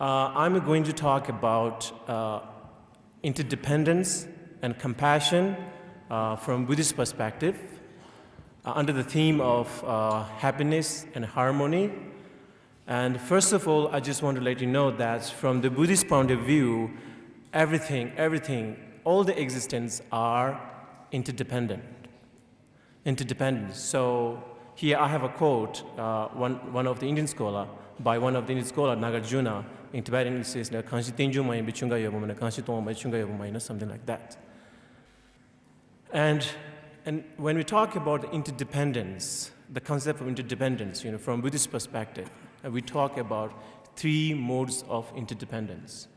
I'm going to talk about interdependence and compassion from Buddhist perspective under the theme of happiness and harmony. And first of all, I just want to let you know that from the Buddhist point of view, everything, all the existence are interdependent. So here I have a quote, one of the Indian scholar, by one of the Indian scholar, Nagarjuna. In Tibetan it says, something like that. And when we talk about interdependence, the concept of interdependence, from Buddhist perspective, we talk about three modes of interdependence.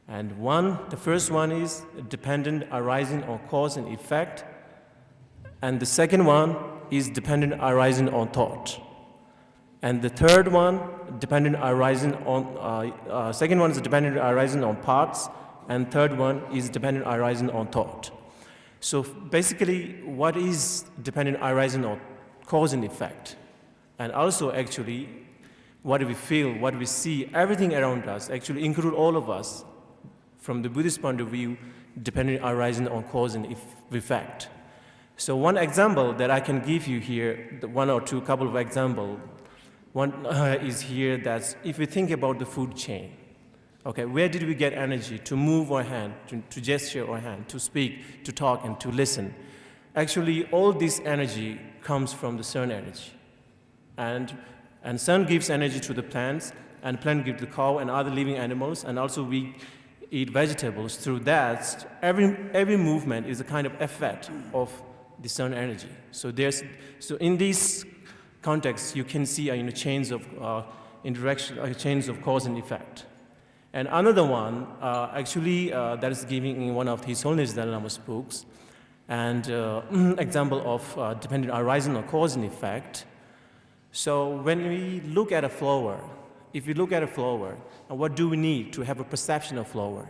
And the first one is dependent arising on cause and effect. And the second one is dependent arising on thought. And the third one, second one is dependent arising on parts, and third one is dependent arising on thought. So basically, what is dependent arising on cause and effect? And also actually, what we feel, what we see, everything around us, actually include all of us, from the Buddhist point of view, dependent arising on cause and effect. So one example that I can give you here, one or two couple of examples. One is here that if we think about the food chain, okay, where did we get energy to move our hand, to gesture our hand, to speak, to talk, and to listen? Actually, all this energy comes from the sun energy. And sun gives energy to the plants, and plant gives the cow and other living animals, and also we eat vegetables. Through that, every movement is a kind of effect of the sun energy. So in this context, you can see chains of interaction, chains of cause and effect. And another one, that is giving in one of His Holiness Dalai Lama's books, and example of dependent arising on cause and effect. So when we look at a flower, if we look at a flower, what do we need to have a perception of flower?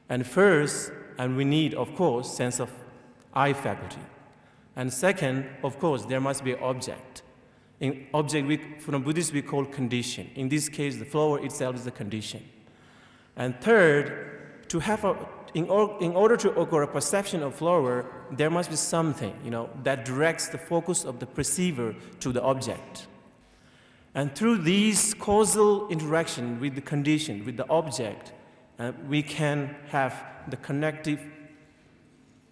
And first, we need, of course, sense of eye faculty. And second, of course, there must be an object. In object, from Buddhist, we call condition. In this case, the flower itself is the condition. And third, in order to occur a perception of flower, there must be something, that directs the focus of the perceiver to the object. And through these causal interaction with the condition, with the object, we can have the connective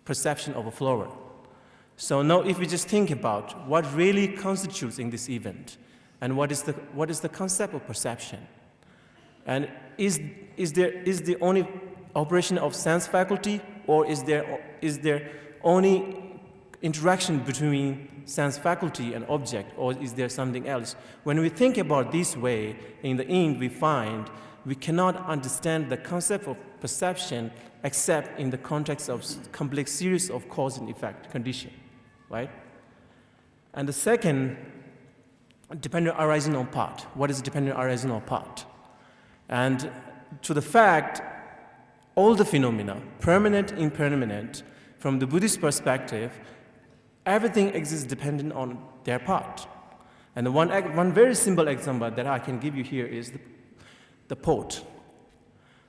perception of a flower. So now if we just think about what really constitutes in this event, and what is the concept of perception, and is the only operation of sense faculty, or is there only interaction between sense faculty and object, or is there something else? When we think about this way, in the end we find we cannot understand the concept of perception except in the context of complex series of cause and effect condition, right? And the second, dependent arising on part. What is dependent arising on part? And to the fact, all the phenomena, permanent, impermanent, from the Buddhist perspective, everything exists dependent on their part. And one very simple example that I can give you here is the pot.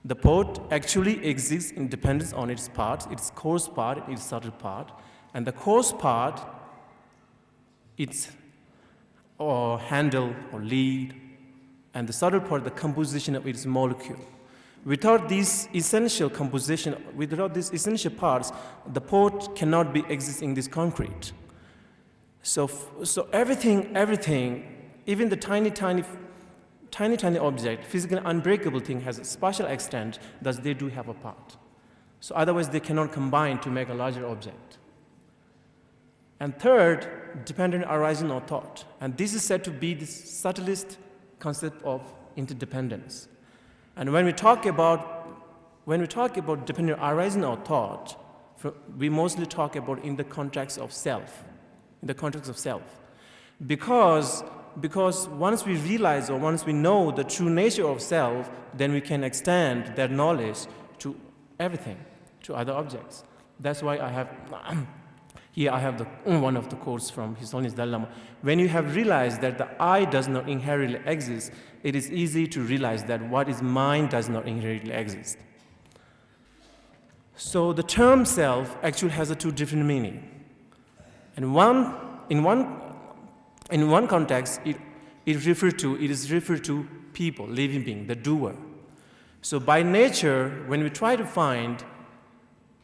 The pot actually exists in dependence on its parts, its coarse part, its subtle part. And the coarse part, its handle or lead, and the subtle part, the composition of its molecule. Without this essential composition, without these essential parts, the pot cannot exist in this concrete. So everything, even the tiny object, physically unbreakable thing has a spatial extent, thus they do have a part. So otherwise they cannot combine to make a larger object. And third, dependent arising on thought. And this is said to be the subtlest concept of interdependence. And when we talk about dependent arising on thought, we mostly talk about in the context of self. Because once we realize or once we know the true nature of self, then we can extend that knowledge to everything, to other objects. That's why I have Here I have one of the quotes from His Holiness Dalai Lama. When you have realized that the I does not inherently exist, it is easy to realize that what is mine does not inherently exist. So the term self actually has two different meanings. And in one context, it is referred to people, living being, the doer. So by nature, when we try to find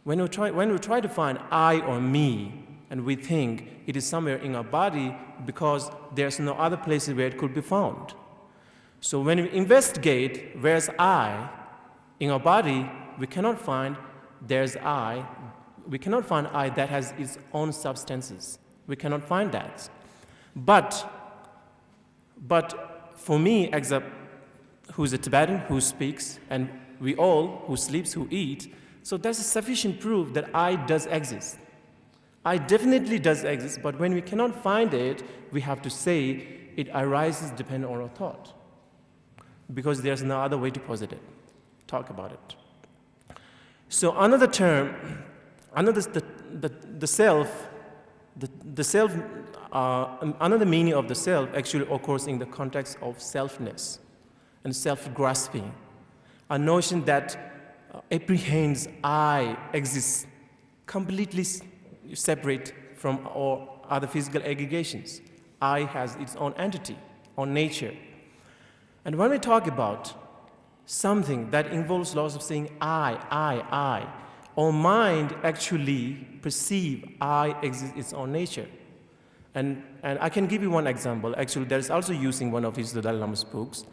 I or me, and we think it is somewhere in our body because there's no other place where it could be found. So when we investigate where's I in our body, we cannot find there's I. We cannot find I that has its own substances. We cannot find that. But for me, who's a Tibetan, who speaks, and we all, who sleeps, who eat, so that's a sufficient proof that I does exist. I definitely does exist, but when we cannot find it, we have to say it arises depending on our thought. Because there's no other way to posit it, talk about it. So another term, another meaning of the self actually occurs in the context of selfness and self-grasping, a notion that apprehends I exists completely separate from all other physical aggregations. I has its own entity, own nature. And when we talk about something that involves lots of saying I, our mind actually perceive I exists its own nature. And I can give you one example. Actually, that is also used in one of his Dalai Lama's books.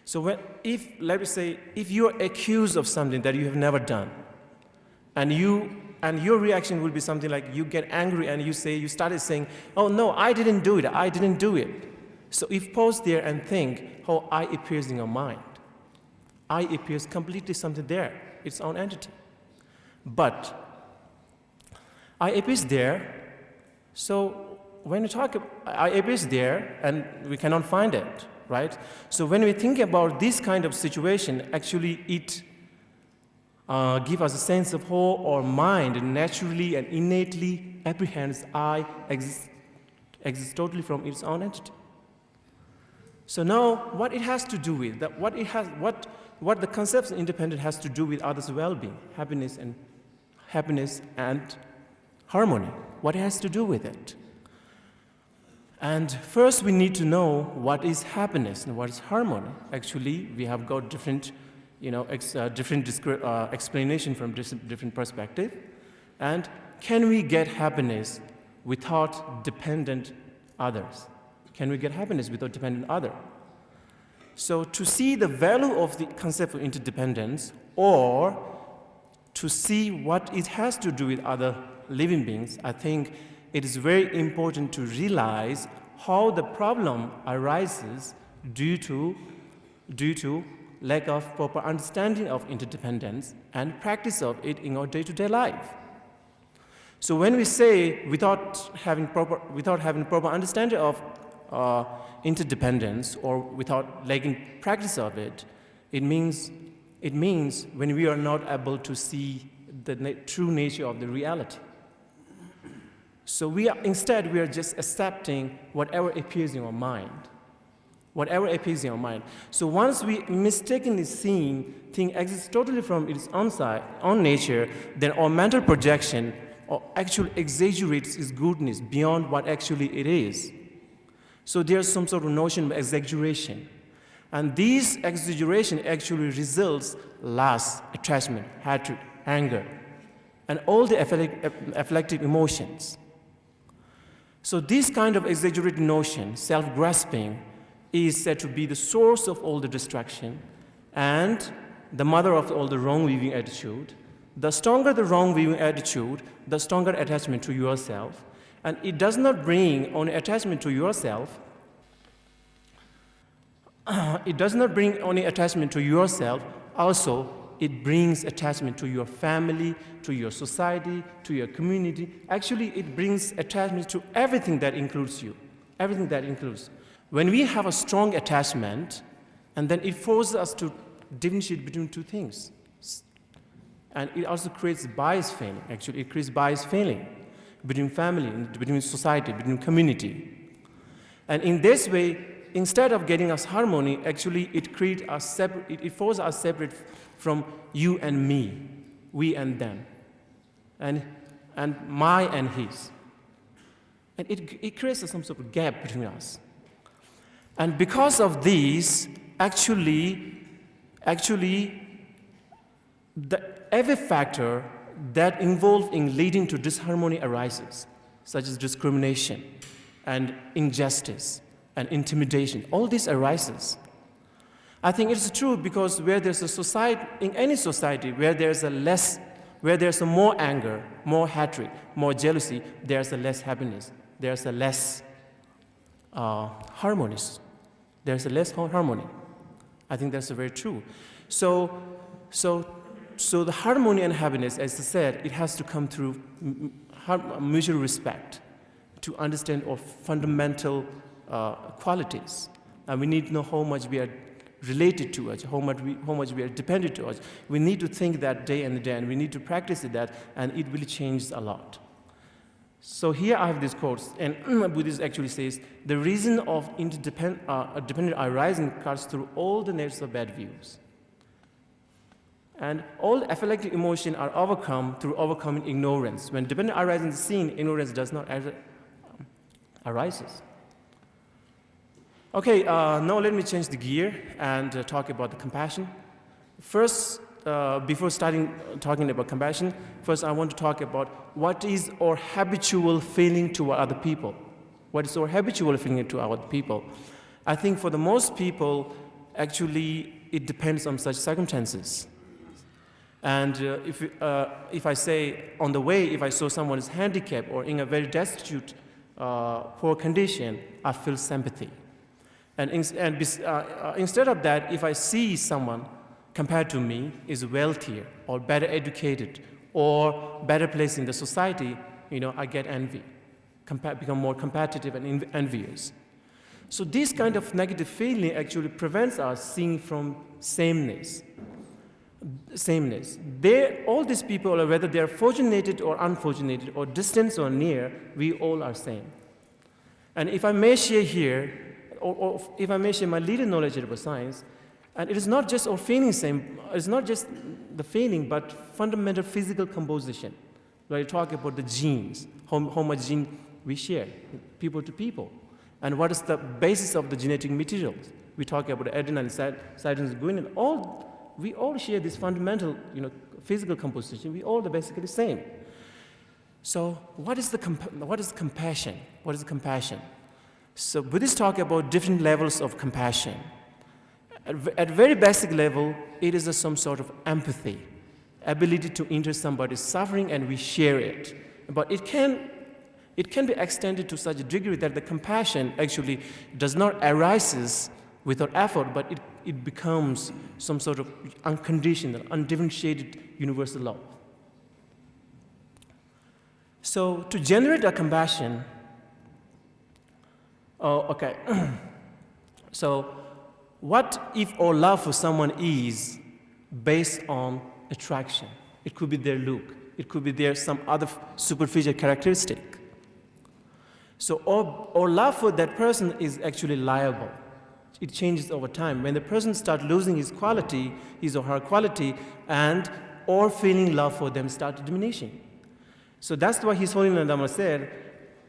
So let me say, if you're accused of something that you have never done, and your reaction will be something like you get angry and you started saying, oh no, I didn't do it. So if pause there and think how I appears in your mind. I appears completely something there, its own entity. But I appears there, so when we talk about I appears there and we cannot find it, right? So when we think about this kind of situation, actually it gives us a sense of how our mind naturally and innately apprehends I exists totally from its own entity. So now, what it has to do with that, what the concept of independence has to do with others' well-being, happiness and harmony. What it has to do with it. And first, we need to know what is happiness and what is harmony. Actually, we have got different explanation from different perspective. And can we get happiness without dependent others? Can we get happiness without dependent other? So to see the value of the concept of interdependence, or to see what it has to do with other living beings, I think it is very important to realize how the problem arises due to lack of proper understanding of interdependence and practice of it in our day-to-day life. So when we say without having proper understanding of interdependence, or without lacking practice of it, it means when we are not able to see the true nature of the reality. So we are just accepting whatever appears in our mind. So once we mistakenly seeing thing exists totally from its own nature, then our mental projection actually exaggerates its goodness beyond what actually it is. So there's some sort of notion of exaggeration. And this exaggeration actually results lust, attachment, hatred, anger, and all the afflictive emotions. So this kind of exaggerated notion, self-grasping, is said to be the source of all the distraction and the mother of all the wrong-viewing attitude. The stronger the wrong-viewing attitude, the stronger attachment to yourself. And it does not bring only attachment to yourself. Also, it brings attachment to your family, to your society, to your community. Actually, it brings attachment to everything that includes you. Everything that includes. When we have a strong attachment, and then it forces us to differentiate between two things. And it also creates bias feeling. Actually, it creates bias feeling. between family, between society, between community. And in this way, instead of getting us harmony, actually it creates us separate, it forces us separate from you and me, we and them, and my and his. And it creates some sort of gap between us. And because of these, actually, every factor that involved in leading to disharmony arises, such as discrimination and injustice and intimidation. All this arises. I think it's true because where there's a society, in any society, where there's a more anger, more hatred, more jealousy, there's a less happiness. There's a less harmony. There's a less harmony. I think that's very true. So the harmony and happiness, as I said, it has to come through mutual respect to understand our fundamental qualities. And we need to know how much we are related to us, how much we are dependent to us. We need to think that day and day, and we need to practice that, and it really changes a lot. So here I have this quote, and Buddhist actually says, the reason of dependent arising cuts through all the nets of bad views. And all affective emotions are overcome through overcoming ignorance. When dependent arising is seen, ignorance does not arises. Okay, now let me change the gear and talk about the compassion. First, before talking about compassion, first I want to talk about what is our habitual feeling toward other people. What is our habitual feeling to other people? I think for the most people, actually, it depends on such circumstances. And if I say, on the way, if I saw someone is handicapped or in a very destitute, poor condition, I feel sympathy. And instead of that, if I see someone compared to me is wealthier or better educated or better placed in the society, I get envy, become more competitive and envious. So this kind of negative feeling actually prevents us seeing from sameness. All these people, whether they are fortunated or unfortunate or distant or near, we all are same. And if I may share here, or if I may share my little knowledge about science, and it is not just our feeling same, it's not just the feeling, but fundamental physical composition. Where you talk about the genes, how much gene we share, people to people, and what is the basis of the genetic materials. We talk about adenine, cytosine, guanine, we all share this fundamental, physical composition. We all are basically the same. So what is compassion? What is compassion? So Buddhists talk about different levels of compassion. At very basic level, it is some sort of empathy, ability to enter somebody's suffering and we share it. But it can be extended to such a degree that the compassion actually does not arise without effort, but it becomes some sort of unconditional, undifferentiated universal love. So to generate a compassion, so what if our love for someone is based on attraction? It could be their look. It could be their some other superficial characteristic. So our love for that person is actually liable. It changes over time. When the person starts losing his or her quality, and our feeling love for them starts diminishing. So that's why His Holiness Dhamma said,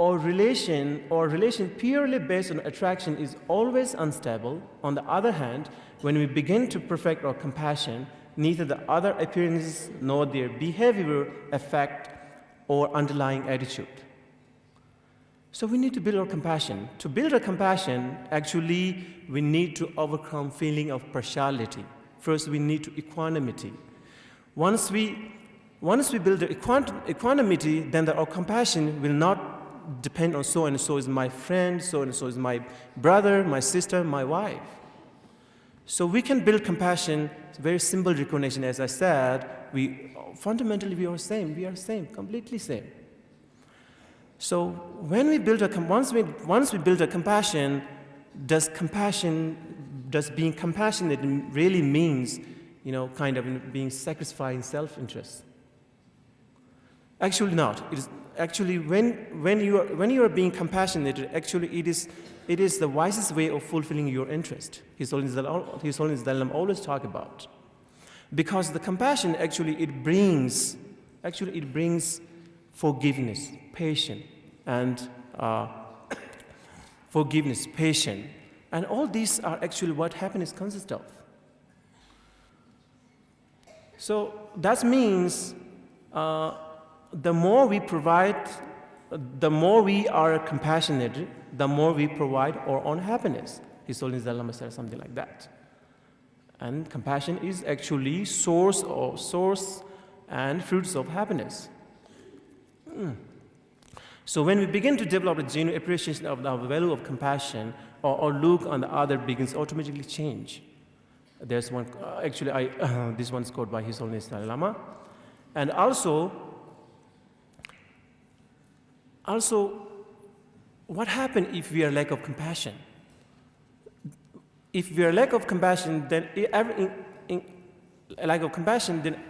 our relation purely based on attraction is always unstable. On the other hand, when we begin to perfect our compassion, neither the other appearances nor their behavior affect our underlying attitude. So we need to build our compassion. To build our compassion, actually, we need to overcome feeling of partiality. First, we need to equanimity. Once we build the equanimity, then our compassion will not depend on so and so is my friend, so and so is my brother, my sister, my wife. So we can build compassion, very simple recognition. As I said, fundamentally we are same. We are same, completely same. So when we build once we build a compassion, does being compassionate really means, kind of being sacrificing self-interest? Actually not. actually, when you are being compassionate, actually it is the wisest way of fulfilling your interest. His Holiness Dalai Lama always talk about, because the compassion actually it brings forgiveness, patience, and and all these are actually what happiness consists of. So that means the more we provide, the more we are compassionate, the more we provide our own happiness. His Holiness Dalai Lama said something like that. And compassion is actually source and fruits of happiness. So when we begin to develop a genuine appreciation of the value of compassion, or look on the other begins automatically change. There's one, this one's quote by His Holiness Dalai Lama. And also, what happens if we are lack of compassion? If we are lack of compassion, then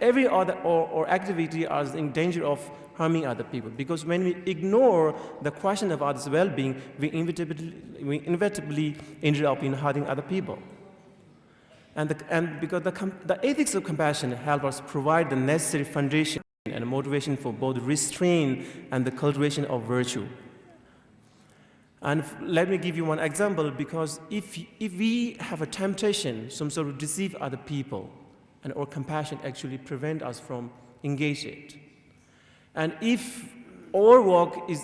every other or activity is in danger of harming other people. Because when we ignore the question of others' well-being, we inevitably end up in hurting other people. And because the ethics of compassion help us provide the necessary foundation and motivation for both restraint and the cultivation of virtue. And let me give you one example, because if we have a temptation, some sort of deceive other people, and our compassion actually prevent us from engaging it. And if our work is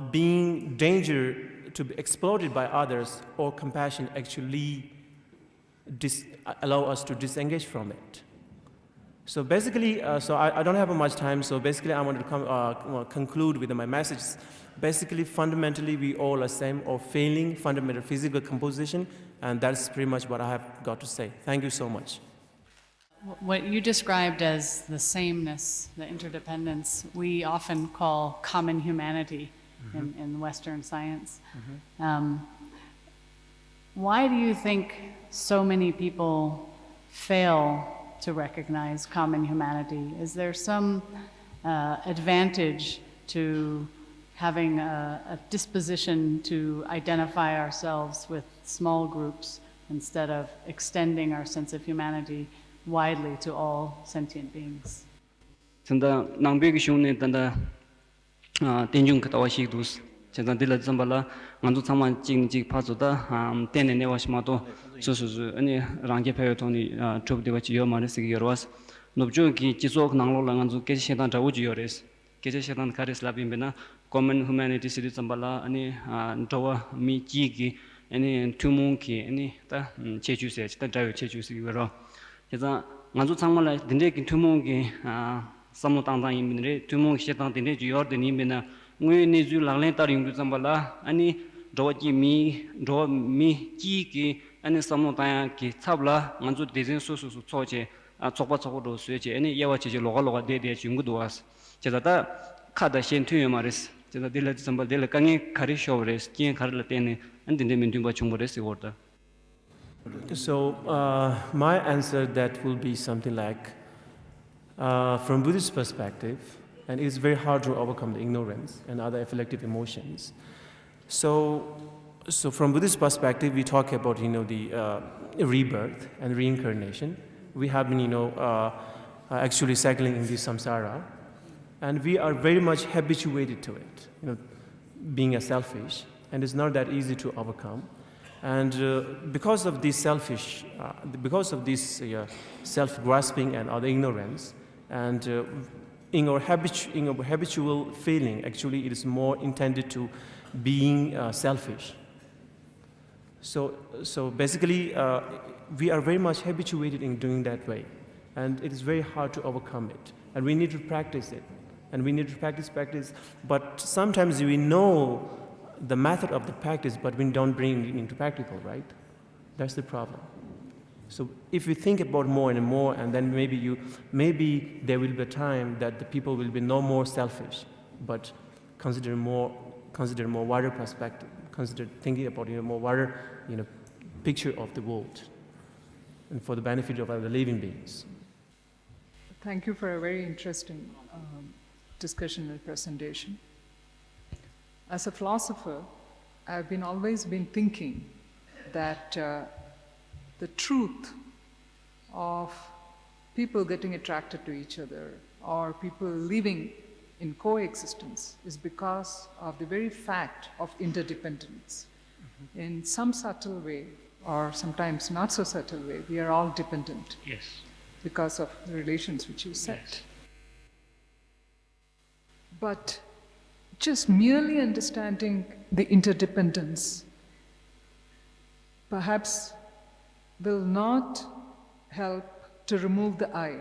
being danger to be exploited by others, our compassion actually allow us to disengage from it. So basically, I don't have much time, so basically I want to conclude with my message. Basically, fundamentally, we all are same or failing fundamental physical composition, and that's pretty much what I have got to say. Thank you so much. What you described as the sameness, the interdependence, we often call common humanity in Western science. Why do you think so many people fail to recognize common humanity? Is there some advantage to having a disposition to identify ourselves with small groups instead of extending our sense of humanity widely to all sentient beings? Tanda nangbegi shungne tanda tenjung katawa shikdus. Tanda dila zambala nganzu tsama jing pazu da tenne ne washmato susu ani rangje payo toni chobde wachi yo mane sigi yorwas. Nobjo ki jizok nanglo la nganzu keje shetan tawu ji yores. Keje shetan karis labim bena common humanity sidi zambala ani ndawa mi ji ani tumung ki ani ta chechu se ta dayo chechu sigi wero. Tanda nganzu tsama la dinde ki tumung ki samno tangtang yimbinre tumung shetan dinde ji yor den yimbina ngui nizu langlen tar yung zambala ani do mi ji ki ani samno tang ki tsabla nganzu dezen su choche chokpa do sueche ani yawa che loga de jungu doas cheda kada shen tu maris cheda dile zambal dile kangi khari showres kien kharla tene andinde mintumba chumbores orda. So my answer that will be something like, from Buddhist perspective, and it is very hard to overcome the ignorance and other afflictive emotions. So from Buddhist perspective, we talk about the rebirth and reincarnation. We have been actually cycling in this samsara, and we are very much habituated to it. Being a selfish, and it's not that easy to overcome. And because of this self-grasping and other ignorance, and in our habitual feeling, actually, it is more intended to being selfish. So basically, we are very much habituated in doing that way, and it is very hard to overcome it. And we need to practice it, and we need to practice. But sometimes we know the method of the practice, but we don't bring it into practical, right? That's the problem. So if you think about more and more, and then maybe there will be a time that the people will be no more selfish, but consider more wider perspective, consider thinking about more wider picture of the world, and for the benefit of other living beings. Thank you for a very interesting discussion and presentation. As a philosopher, I've always been thinking that the truth of people getting attracted to each other or people living in coexistence is because of the very fact of interdependence. Mm-hmm. In some subtle way, or sometimes not so subtle way, we are all dependent. Yes. Because of the relations which you said. Yes. But just merely understanding the interdependence perhaps will not help to remove the I.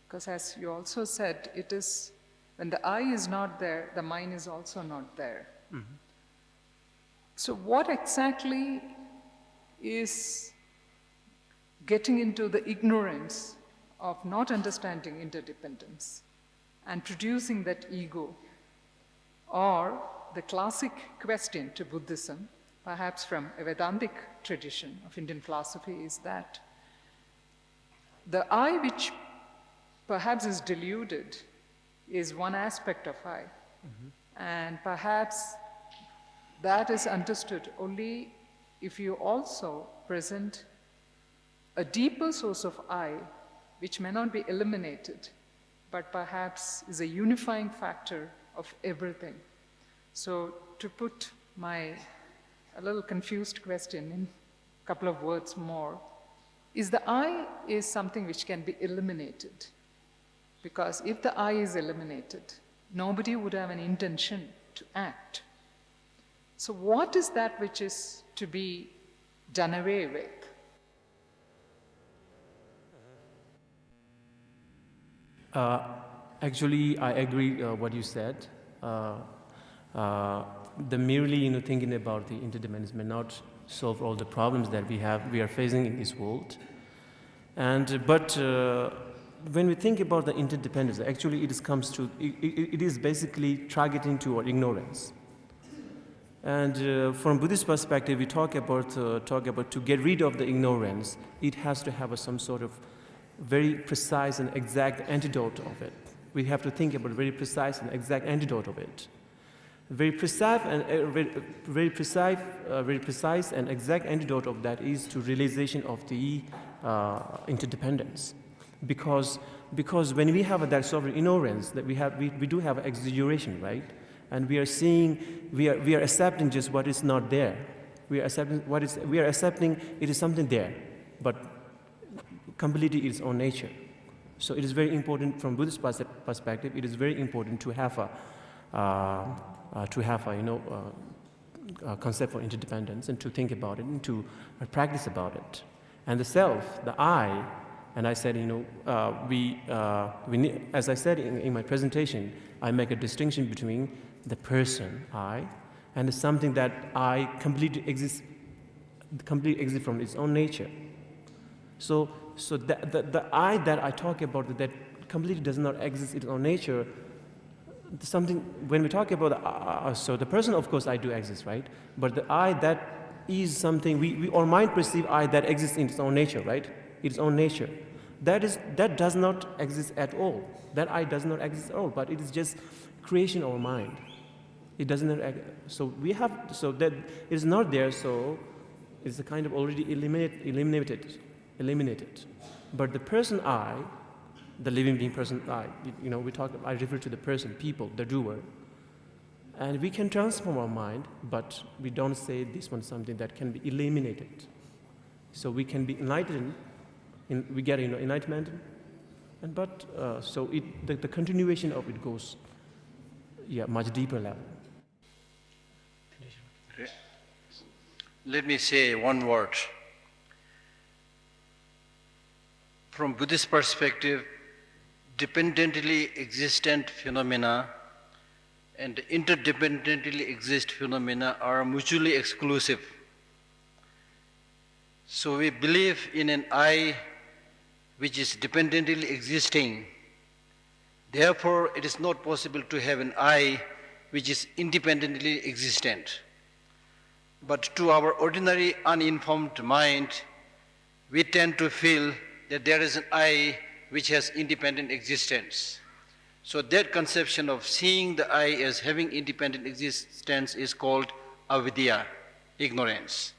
Because as you also said, it is when the I is not there, the mind is also not there. Mm-hmm. So what exactly is getting into the ignorance of not understanding interdependence and producing that ego? Or the classic question to Buddhism, perhaps from a Vedantic tradition of Indian philosophy, is that the I which perhaps is deluded is one aspect of I. Mm-hmm. And perhaps that is understood only if you also present a deeper source of I, which may not be eliminated, but perhaps is a unifying factor of everything. So to put a little confused question in a couple of words more, is the I is something which can be eliminated? Because if the I is eliminated, nobody would have an intention to act. So what is that which is to be done away with? Actually, I agree what you said. The merely thinking about the interdependence may not solve all the problems that we are facing in this world. But when we think about the interdependence, actually it is basically targeting toward ignorance. And from Buddhist perspective, we talk about to get rid of the ignorance, it has to have some sort of very precise and exact antidote of it. We have to think about a very precise and exact antidote of it. Very precise and exact antidote of that is to realization of the interdependence. Because when we have that sort of ignorance, that we do have exaggeration, right? And we are accepting just what is not there. We are accepting it is something there, but completely its own nature. So it is very important from Buddhist perspective. It is very important to have a concept for interdependence and to think about it and to practice about it. And the self, the I, and I said, we need, as I said in my presentation, I make a distinction between the person, I, and something that I completely exists from its own nature. So the I that I talk about that completely does not exist in its own nature. Something when we talk about so the person, of course, I do exist, right? But the I that is something our mind perceive I that exists in its own nature, right? Its own nature. That does not exist at all. That I does not exist at all. But it is just creation of our mind. It doesn't. So that it is not there. So it's a kind of already eliminated. But the person I, the living being person I, I refer to the person, people, the doer. And we can transform our mind, but we don't say this one something that can be eliminated. So we can be enlightened, we get enlightenment, but the continuation of it goes, much deeper level. Let me say one word. From Buddhist perspective, dependently existent phenomena and interdependently exist phenomena are mutually exclusive. So we believe in an I which is dependently existing. Therefore, it is not possible to have an I which is independently existent. But to our ordinary uninformed mind, we tend to feel that there is an I which has independent existence. So that conception of seeing the I as having independent existence is called avidya, ignorance.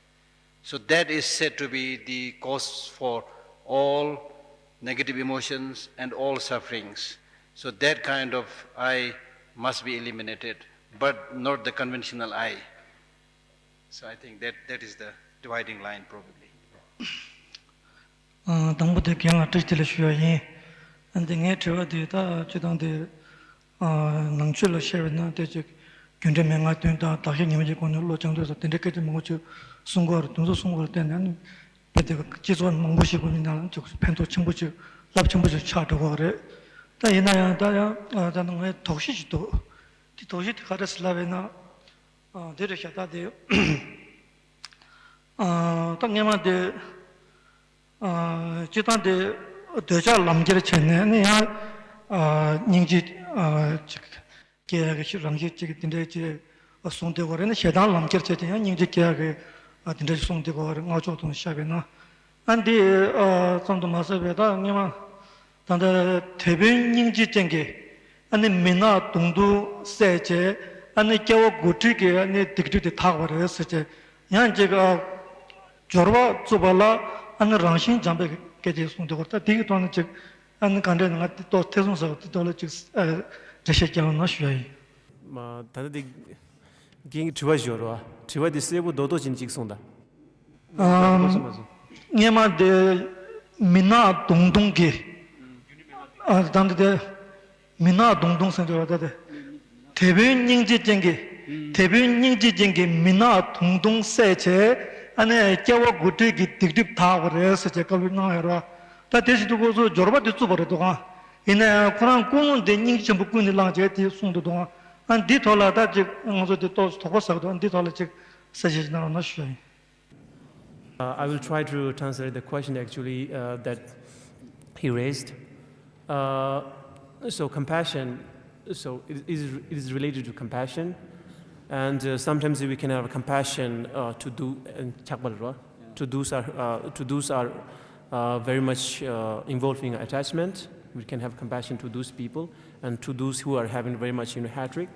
So that is said to be the cause for all negative emotions and all sufferings. So that kind of I must be eliminated, but not the conventional I. So I think that is the dividing line probably. 당부대 경아 뜻들 쉬어이 안딩에 저어디다 주당데 낭출로 쉐르나 대적 견제명아 된다 다시 님이 권을로 정도서 된데까지 뭐죠 순거로 동서 순거로 때는 배대가 지소한 몽부시고 있는 쪽 펜도 청부지 랍청부지 차도고 그래 다 이나야 다야 자는 왜 도시지도 도시 가르슬라베나 데르샤다데 땅에마데 지단데 대자 남결 쳤네 야 닝지 계약이 실랑지 찍는데 이제 송대고는 세단 남결 쳤냐 닝지 계약이 근데 송대고 가지고 시작이나 안디 좀더 마서베다 니마 단데 대변 닝지 쟁게 아니 미나 동도 세제 아니 겨우 고트게 아니 득득 타고 그랬었지 야 제가 저러와 줘발라 아니 랑신 잠베 깨지 송대고 다 되게 또는 즉 아니 간데는 또 태송서 또 제시경은 나셔요 다들 ging 주와죠로 주와디 세부 너도 진직송다 니마데 미나 동동게 단데 미나 동동선저다데 대변닝지쟁게 미나 동동세제 안에 겨워 고트기 득득 다 그래서 제가 나해라 다 대시도 고서 저러바도 쭈버도가 이내 그런 꿈은 닝지 전부 꾸는랑 제티 송도동아 안 디톨라다 즉 어저도 또 도고서도 안 디톨라 즉 사실나 나셔 I will try to translate the question actually that he raised. So compassion, so it is related to compassion, and sometimes we can have compassion to those are very much involving attachment. We can have compassion to those people and to those who are having very much hatred.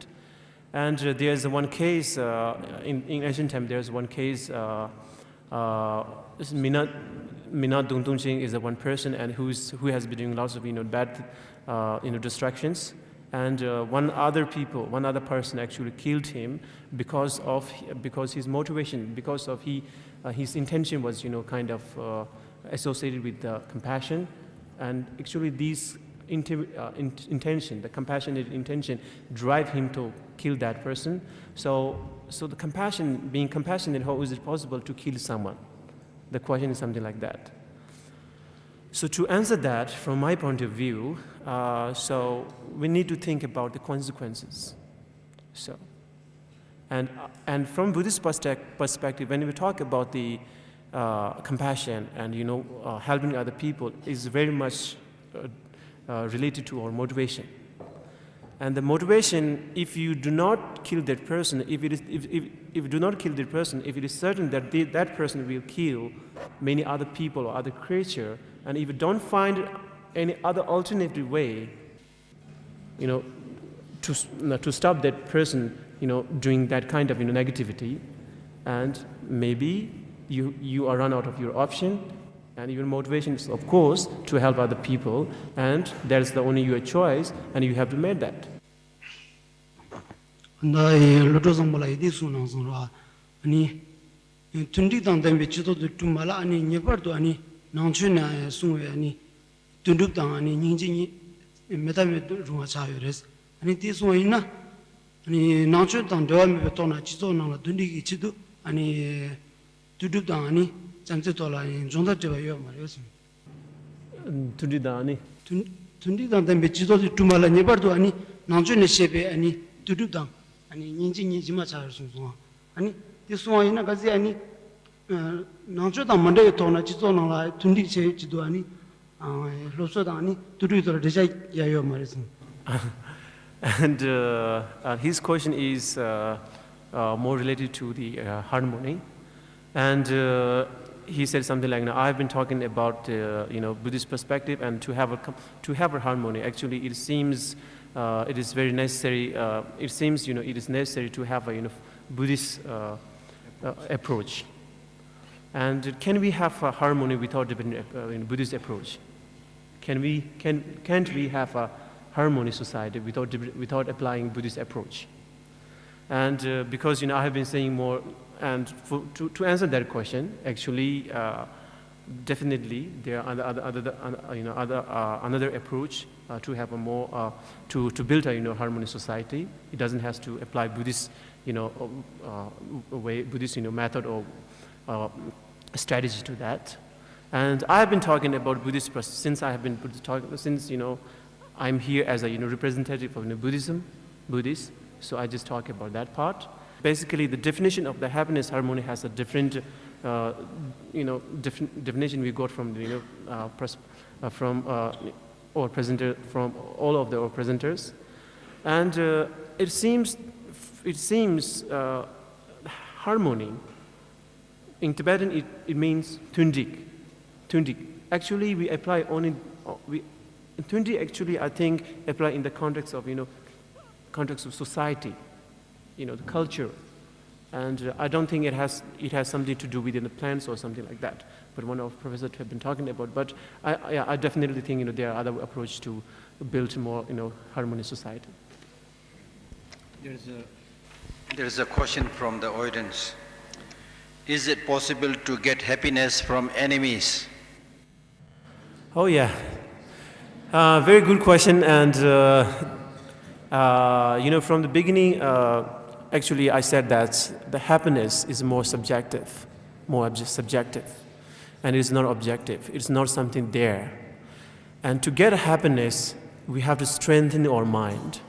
And there's one case in ancient time. There's one case. Minat Dungdungching is the one person and who has been doing lots of bad distractions, and one other person actually killed him because his motivation, because of his intention was kind of associated with the compassion, and actually these intention, the compassionate intention, drive him to kill that person. So the compassion, being compassionate, how is it possible to kill someone? The question is something like that. So to answer that, from my point of view, so we need to think about the consequences. So, and from Buddhist perspective, when we talk about the compassion and helping other people, is very much related to our motivation. And the motivation, if you do not kill that person, if you do not kill that person, if it is certain that that person will kill many other people or other creature, and if you don't find any other alternative way, to stop that person, doing that kind of negativity, and maybe you are run out of your option. And your motivation is, of course, to help other people, and that's the only your choice, and you have to make that. Lodoe Sangpo la idi sunang sungra, ani tundi tang tembe chido tu tumala ani nyepar tu ani nangchu na sungwe ani tunduk tang ani nyingji ni metame runga chayo res. Ani ti sungwe ina ani nangchu tang dewa mepe tona chido nang la tundi ki chido ani tunduk tang ani Jangtse tola zonda teba yo mariosim. Tundi dani. Tundi dang tembe chido tu tumala nyebar tu ani nangchu ne shebe ani tudu dang ani nyingji ni jima char sung ani ti suwa ina gazi ani nangchu dang mande to na chido nang la tundi che chido ani loso dang ani tudu to deja ya yo mariosim. And his question is more related to the harmony. And he said something like, I've been talking about Buddhist perspective, and to have a harmony. Actually, it seems it is very necessary. It seems it is necessary to have a Buddhist approach. And can we have a harmony without the Buddhist approach? Can't we have a harmony society without applying Buddhist approach? And because I have been saying more, and to answer that question, actually, definitely there are another approach to have a more to build a harmonious society. It doesn't have to apply Buddhist way, Buddhist method or strategy to that. And I have been talking about Buddhist since I have been talking since I'm here as a representative of Buddhist. So I just talk about that part. Basically, the definition of the happiness harmony has a different, definition we got from from all of the presenters, and it seems harmony. In Tibetan, it means tundik. Actually, we apply only tundik. Actually, I think apply in the context of context of society, the culture, and I don't think it has something to do with the plants or something like that. But one of the professors have been talking about. But I definitely think there are other approaches to build more harmonious society. There is a question from the audience. Is it possible to get happiness from enemies? Oh yeah, very good question. And from the beginning, actually I said that the happiness is more subjective, and it is not objective. It's not something there. And to get happiness, we have to strengthen our mind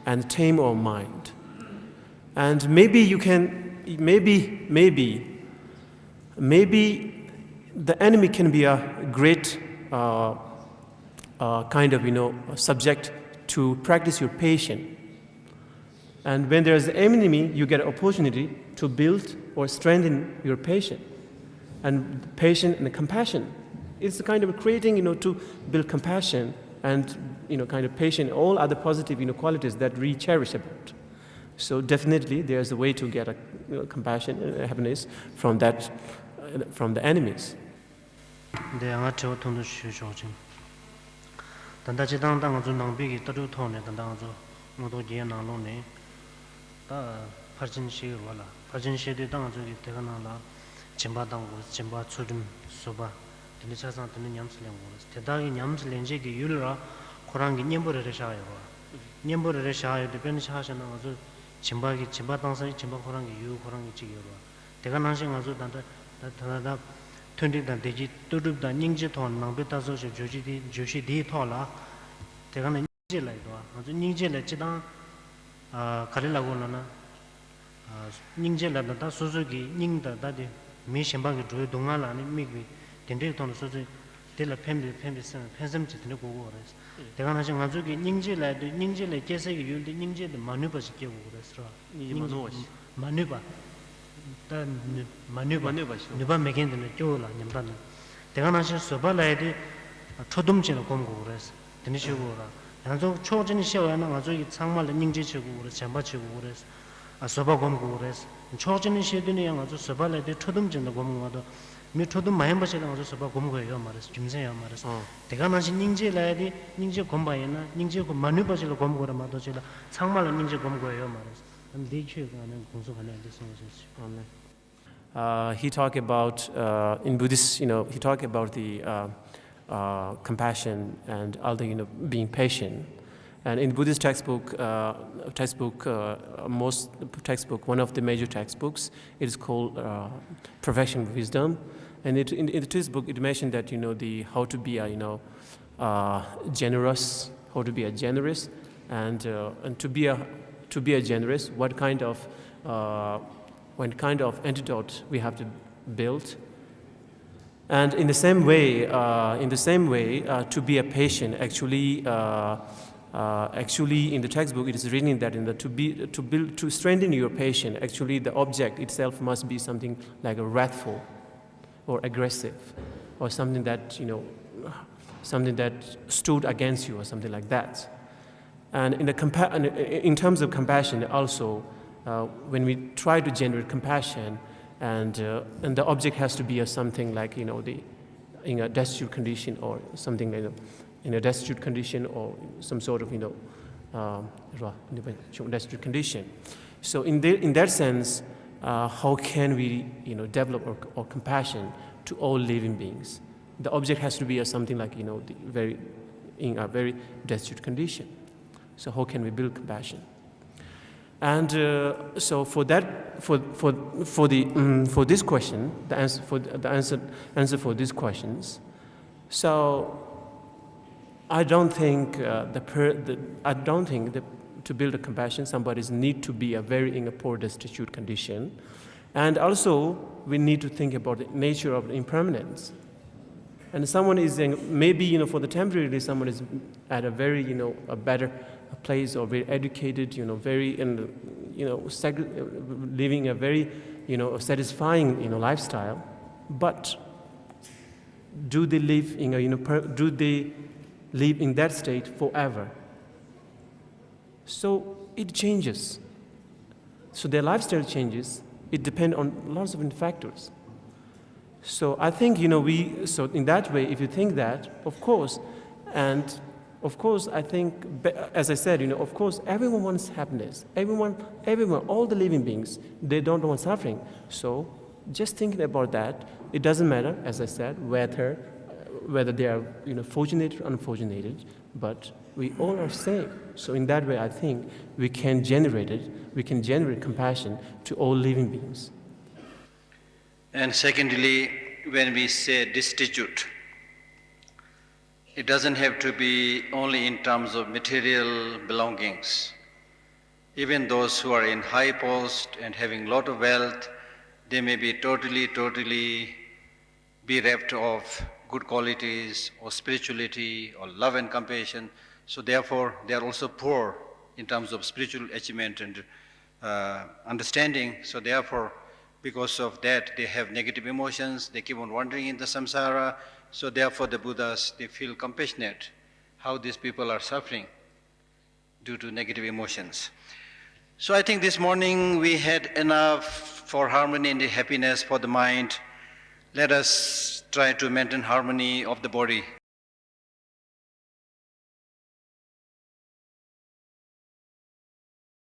and tame our mind. And maybe you can. Maybe the enemy can be a great kind of subject to practice your patience. And when there's an enemy, you get an opportunity to build or strengthen your patience. And patience and compassion. It's a kind of creating, to build compassion and kind of patience, all other positive qualities that we cherish about. So definitely, there's a way to get a compassion and happiness from the enemies. chimba tangsa chimba khorangi yu khorangi chigyorwa tega nansing azu danda da tundi da deji tudub da ningje thon nangbe ta so joshi di thola tega na ningje lai do azu ningje la chidang kare la gona na ningje la da suzuki ning da de mi shimba gi do donga la ni mi gi tende thon suzu de la pembe pensam chitne go go res tega na sing azu gi ningje la kese gi yul de ningje de manu ba sikye go res ra manu ba da manu ba megen de jo la nyam da tega na sing soba la de chodum chen go go res tene shi go ra yanzo cho진 xiao na azu gi changma la ningje chi go res chamba chi go res a soba go go res cho진 shi de ne yang azu soba la de chodum chen go mo da mi cho도 많이 버시는 거서 봐 공부해요 말았어 김세야 말았어 내가 나시 닝제 라야디 닝제 공부해나 닝제 그 많이 버시로 공부하라 말도 제가 상말로 닝제 공부해요 말았어 그럼 대체가 하는 공부하는 데 생각했어요. He talked about in Buddhist, he talked about the compassion and all the being patient. And in Buddhist textbook, most textbook, one of the major textbooks, it is called Perfection of Wisdom. And in the textbook, it mentioned that how to be a generous, how to be a generous, and to be a generous, what kind of antidote we have to build. And in the same way, to be a patient, actually, in the textbook, it is written that to strengthen your patience, actually the object itself must be something like a wrathful. or aggressive, or something that, something that stood against you or something like that. And in terms of compassion also, when we try to generate compassion, and the object has to be something like, in a destitute condition, or something like, in a destitute condition, or some sort of, destitute condition. So in that sense, how can we, develop our compassion to all living beings? The object has to be something like, in a very destitute condition. So how can we build compassion? And so for that, for this question, the answer for these questions. So I don't think that to build a compassion, somebody need to be in a poor, destitute condition, and also we need to think about the nature of impermanence. And someone is maybe for the temporarily someone is at a very a better place, or very educated, living a very satisfying lifestyle, but do they live in that state forever? So it changes. So their lifestyle changes. It depends on lots of factors. So I think so in that way, if you think that, of course, and of course, I think, as I said, of course, everyone wants happiness. Everyone, all the living beings, they don't want suffering. So just thinking about that, it doesn't matter, as I said, whether they are fortunate or unfortunate, but we all are same. So in that way, I think we can generate compassion to all living beings. And secondly, when we say destitute, it doesn't have to be only in terms of material belongings. Even those who are in high post and having a lot of wealth, they may be totally bereft of good qualities or spirituality or love and compassion. So therefore, they are also poor in terms of spiritual achievement and understanding. So therefore, because of that, they have negative emotions, they keep on wandering in the samsara. So therefore, the Buddhas, they feel compassionate how these people are suffering due to negative emotions. So I think this morning we had enough for harmony and happiness for the mind. Let us try to maintain harmony of the body.